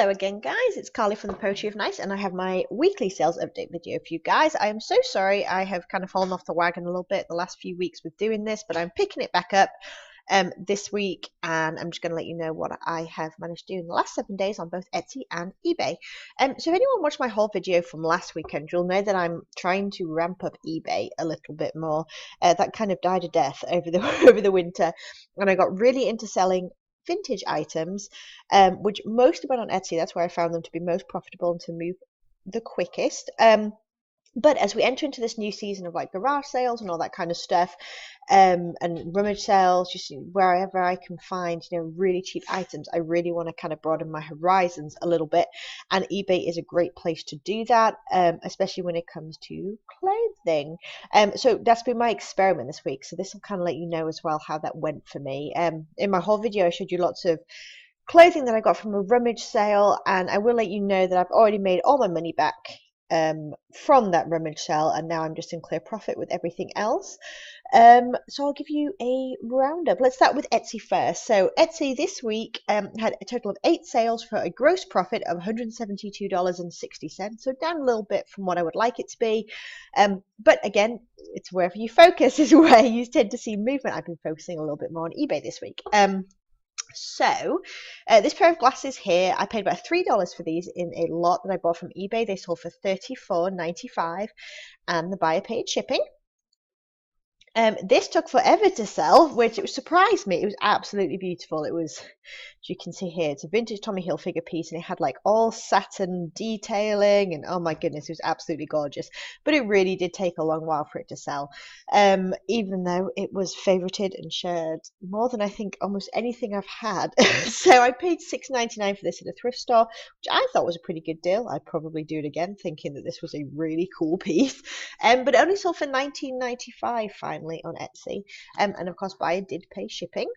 Hello again, guys. It's Carly from the Poetry of Nice, and I have my weekly sales update video for you guys. I am so sorry I have kind of fallen off the wagon a little bit the last few weeks with doing this, but I'm picking it back up this week, and I'm just going to let you know what I have managed to do in the last 7 days on both Etsy and eBay. So if anyone watched my haul video from last weekend, you'll know that I'm trying to ramp up eBay a little bit more. That kind of died a death over the over the winter, and I got really into selling vintage items, which most went on Etsy. That's where I found them to be most profitable and to move the quickest. But as we enter into this new season of like garage sales and all that kind of stuff, and rummage sales, just wherever I can find, really cheap items, I really want to kind of broaden my horizons a little bit. And eBay is a great place to do that, especially when it comes to clothing. So that's been my experiment this week. So this will kind of let you know as well how that went for me. In my whole video, I showed you lots of clothing that I got from a rummage sale, and I will let you know that I've already made all my money back from that rummage sale, and now I'm just in clear profit with everything else. So I'll give you a roundup. Let's start with Etsy first. So Etsy this week had a total of 8 sales for a gross profit of $172.60. So down a little bit from what I would like it to be. But again, it's wherever you focus is where you tend to see movement. I've been focusing a little bit more on eBay this week. So this pair of glasses here, I paid about $3 for these in a lot that I bought from eBay. They sold for $34.95, and the buyer paid shipping. This took forever to sell, which it surprised me. It was absolutely beautiful. It was, as you can see here, it's a vintage Tommy Hilfiger piece, and it had like all satin detailing, and oh my goodness, it was absolutely gorgeous. But it really did take a long while for it to sell, even though it was favorited and shared more than I think almost anything I've had. So I paid $6.99 for this at a thrift store, which I thought was a pretty good deal. I'd probably do it again, thinking that this was a really cool piece. But it only sold for $19.95 finally on Etsy, and of course buyer did pay shipping.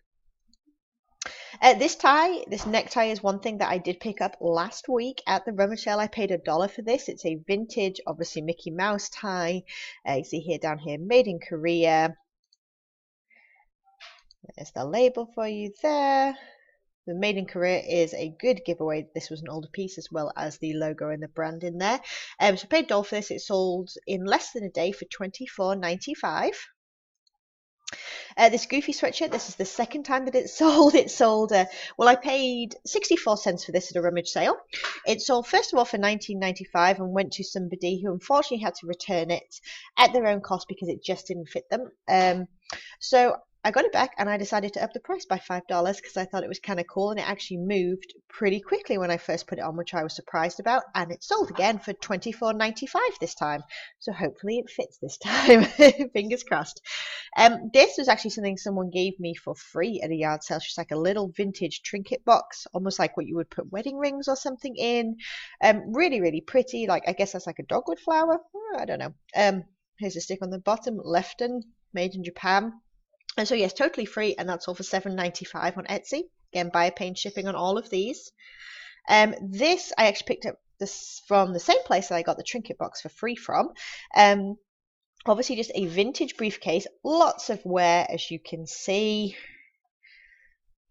This necktie is one thing that I did pick up last week at the rummage sale. I paid $1 for this. It's a vintage, obviously Mickey Mouse tie. You see here, down here, made in Korea. There's the label for you there. The Made in Korea is a good giveaway. This was an older piece as well as the logo and the brand in there. So I paid $1 for this. It sold in less than a day for $24.95. This Goofy sweatshirt, this is the second time that it sold. Well, I paid 64 cents for this at a rummage sale. It sold first of all for $19.95 and went to somebody who unfortunately had to return it at their own cost because it just didn't fit them. So I got it back, and I decided to up the price by $5 because I thought it was kind of cool, and it actually moved pretty quickly when I first put it on, which I was surprised about, and it sold again for $24.95 this time. So hopefully it fits this time. Fingers crossed. This was actually something someone gave me for free at a yard sale. It's just like a little vintage trinket box, almost like what you would put wedding rings or something in. Really, really pretty. Like, I guess that's like a dogwood flower. I don't know. Here's a stick on the bottom, Lefton, made in Japan. And so yes, totally free, and that's all for $7.95 on Etsy. Again, buyer paying shipping on all of these. This I actually picked up this from the same place that I got the Trinket Box for free from. Obviously just a vintage briefcase, lots of wear as you can see.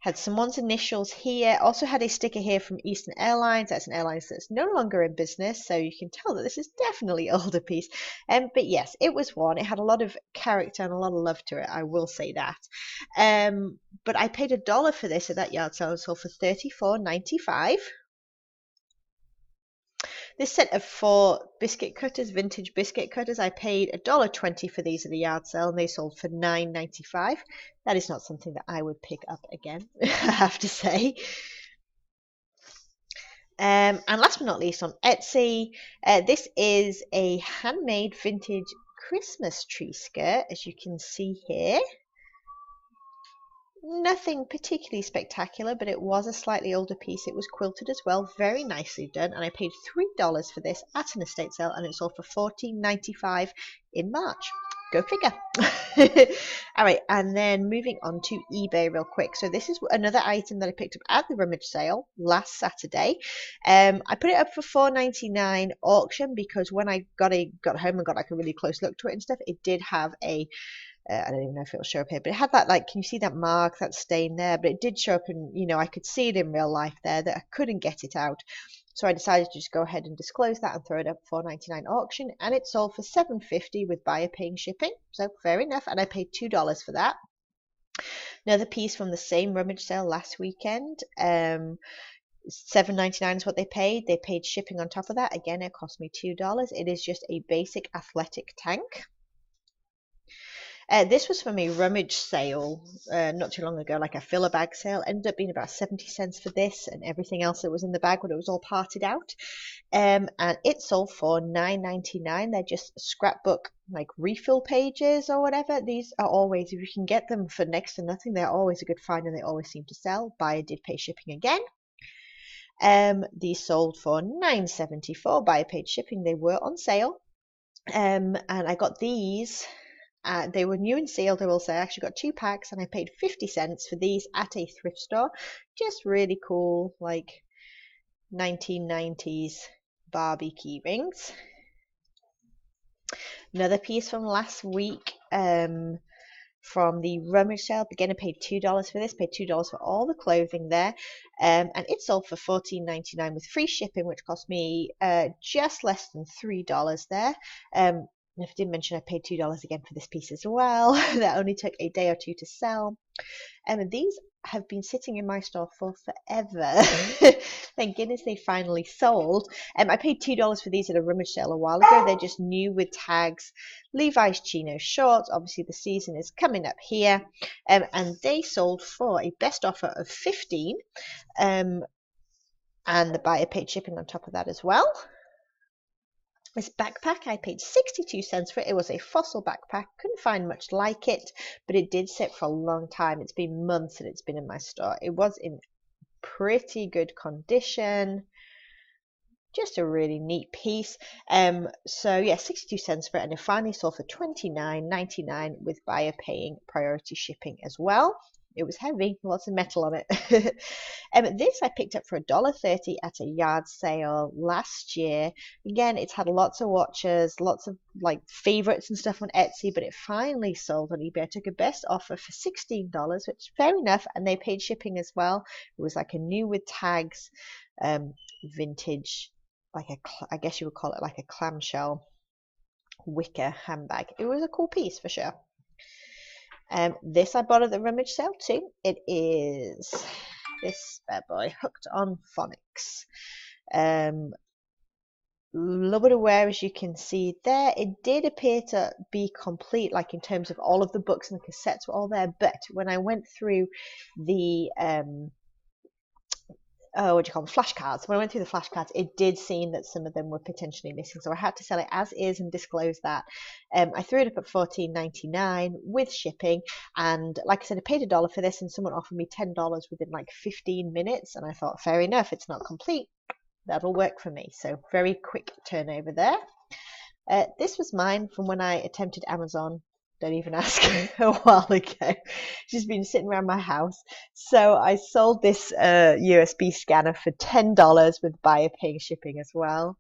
Had someone's initials here. Also had a sticker here from Eastern Airlines. That's an airline that's no longer in business, so you can tell that this is definitely an older piece. But yes, it was one. It had a lot of character and a lot of love to it, I will say that. But I paid $1 for this at that yard sale. It sold for $34.95. This set of 4 biscuit cutters, vintage biscuit cutters, I paid $1.20 for these at the yard sale, and they sold for $9.95. That is not something that I would pick up again, I have to say. And last but not least, on Etsy, this is a handmade vintage Christmas tree skirt, as you can see here. Nothing particularly spectacular, but it was a slightly older piece. It was quilted as well, very nicely done, and I paid $3 for this at an estate sale, and it sold for $14.95 in March. Go figure. All right, and then moving on to eBay real quick. So this is another item that I picked up at the rummage sale last Saturday. I put it up for $4.99 auction because when I got home and got like a really close look to it and stuff, it did have a I don't even know if it'll show up here, but it had that, like, can you see that mark, that stain there? But it did show up, and I could see it in real life there, that I couldn't get it out. So I decided to just go ahead and disclose that and throw it up for $4.99 auction, and it sold for $7.50 with buyer paying shipping. So fair enough, and I paid $2 for that. Another piece from the same rummage sale last weekend. $7.99 is what they paid. They paid shipping on top of that. Again, it cost me $2. It is just a basic athletic tank. This was from a rummage sale not too long ago, like a filler bag sale. Ended up being about 70 cents for this and everything else that was in the bag when it was all parted out. And it sold for $9.99. They're just scrapbook, like, refill pages or whatever. These are always, if you can get them for next to nothing, they're always a good find, and they always seem to sell. Buyer did pay shipping again. These sold for $9.74. Buyer paid shipping. They were on sale. And I got these. They were new and sealed, I will say. I actually got 2 packs, and I paid 50 cents for these at a thrift store. Just really cool, like 1990s Barbie key rings. Another piece from last week from the rummage sale. Again, I paid $2 for this. Paid $2 for all the clothing there. And it sold for $14.99 with free shipping, which cost me just less than $3 there. If I didn't mention, I paid $2 again for this piece as well. That only took a day or two to sell. And these have been sitting in my store for forever. Thank goodness they finally sold. I paid $2 for these at a rummage sale a while ago. They're just new with tags. Levi's chino shorts. Obviously, the season is coming up here. And they sold for a best offer of $15. And the buyer paid shipping on top of that as well. This backpack, I paid 62 cents for it. It was a Fossil backpack. Couldn't find much like it, but it did sit for a long time. It's been months that it's been in my store. It was in pretty good condition. Just a really neat piece. So yeah, 62 cents for it, and it finally sold for $29.99 with buyer paying priority shipping as well. It was heavy, lots of metal on it. This I picked up for $1.30 at a yard sale last year. Again, it's had lots of watches, lots of like favorites and stuff on Etsy, but it finally sold on eBay. I took a best offer for $16, which is fair enough, and they paid shipping as well. It was like a new with tags, vintage, like I guess you would call it like a clamshell wicker handbag. It was a cool piece for sure. This I bought at the rummage sale too. It is this bad boy, hooked on phonics. Little bit of wear, as you can see there. It did appear to be complete, like in terms of all of the books and the cassettes were all there, but when I went through the flashcards. When I went through the flashcards, it did seem that some of them were potentially missing, so I had to sell it as is and disclose that. I threw it up at $14.99 with shipping, and like I said, I paid $1 for this, and someone offered me $10 within like 15 minutes, and I thought, fair enough, it's not complete. That'll work for me. So very quick turnover there. This was mine from when I attempted Amazon. Don't even ask. A while ago. She's been sitting around my house. So I sold this USB scanner for $10 with buyer paying shipping as well.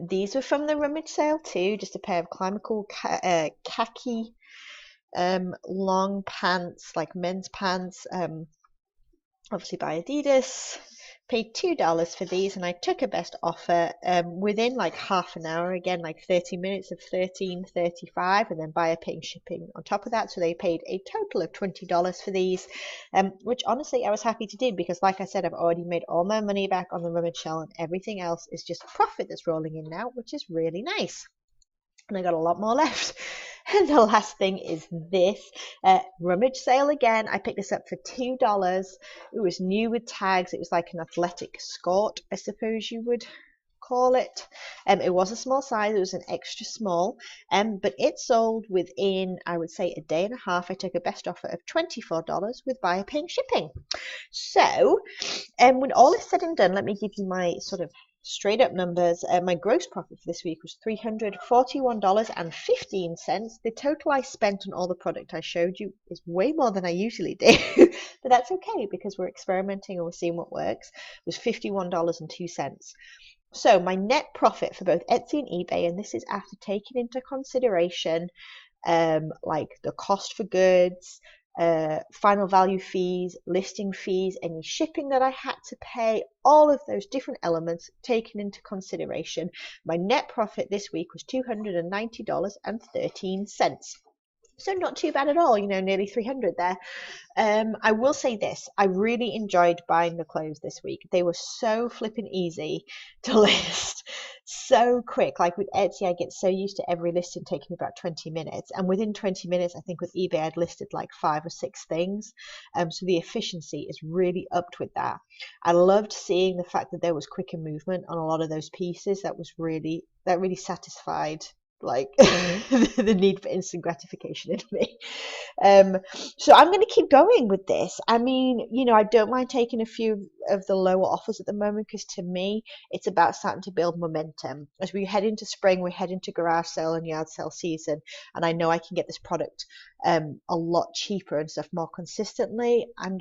These were from the rummage sale too. Just a pair of Climacool khaki long pants, like men's pants. Obviously by Adidas. Paid $2 for these, and I took a best offer within like half an hour, again like 30 minutes of $13.35, and then buyer paying shipping on top of that. So they paid a total of $20 for these, which honestly I was happy to do, because like I said, I've already made all my money back on the rummage sale, and everything else is just profit that's rolling in now, which is really nice. And I got a lot more left. And the last thing is this rummage sale again. I picked this up for $2. It was new with tags. It was like an athletic skirt, I suppose you would call it. It was a small size. It was an extra small, but it sold within, I would say, a day and a half. I took a best offer of $24 with buyer paying shipping. So when all is said and done, let me give you my sort of straight up numbers. My gross profit for this week was $341.15. The total I spent on all the product I showed you is way more than I usually do, but that's okay because we're experimenting and we're seeing what works. It was $51.02. So my net profit for both Etsy and eBay, and this is after taking into consideration like the cost for goods, final value fees, listing fees, any shipping that I had to pay, all of those different elements taken into consideration. My net profit this week was $290.13. So not too bad at all, nearly 300 there. I will say this, I really enjoyed buying the clothes this week. They were so flipping easy to list, so quick. Like with Etsy, I get so used to every listing taking me about 20 minutes. And within 20 minutes, I think with eBay, I'd listed like 5 or 6 things. So the efficiency is really upped with that. I loved seeing the fact that there was quicker movement on a lot of those pieces. That really satisfied like the need for instant gratification in me. So I'm going to keep going with this. I mean, I don't mind taking a few of the lower offers at the moment, because to me, it's about starting to build momentum. As we head into spring, we head into garage sale and yard sale season, and I know I can get this product a lot cheaper and stuff more consistently. I'm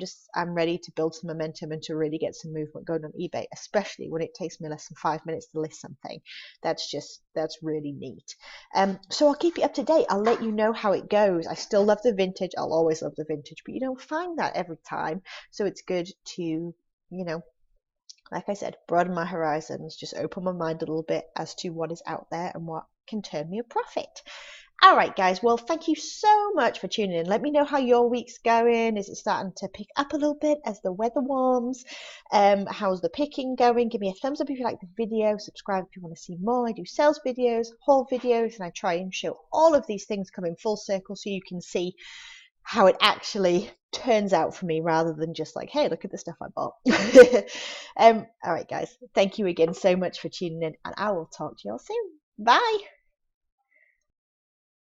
ready to build some momentum and to really get some movement going on eBay, especially when it takes me less than 5 minutes to list something. That's really neat. So I'll keep you up to date. I'll let you know how it goes. I still love the vintage. I'll always love the vintage, but you don't find that every time. So it's good to, like I said, broaden my horizons, just open my mind a little bit as to what is out there and what can turn me a profit. All right, guys. Well, thank you so much for tuning in. Let me know how your week's going. Is it starting to pick up a little bit as the weather warms? How's the picking going? Give me a thumbs up if you like the video. Subscribe if you want to see more. I do sales videos, haul videos, and I try and show all of these things come in full circle so you can see how it actually turns out for me, rather than just like, hey, look at the stuff I bought. All right, guys. Thank you again so much for tuning in, and I will talk to you all soon. Bye.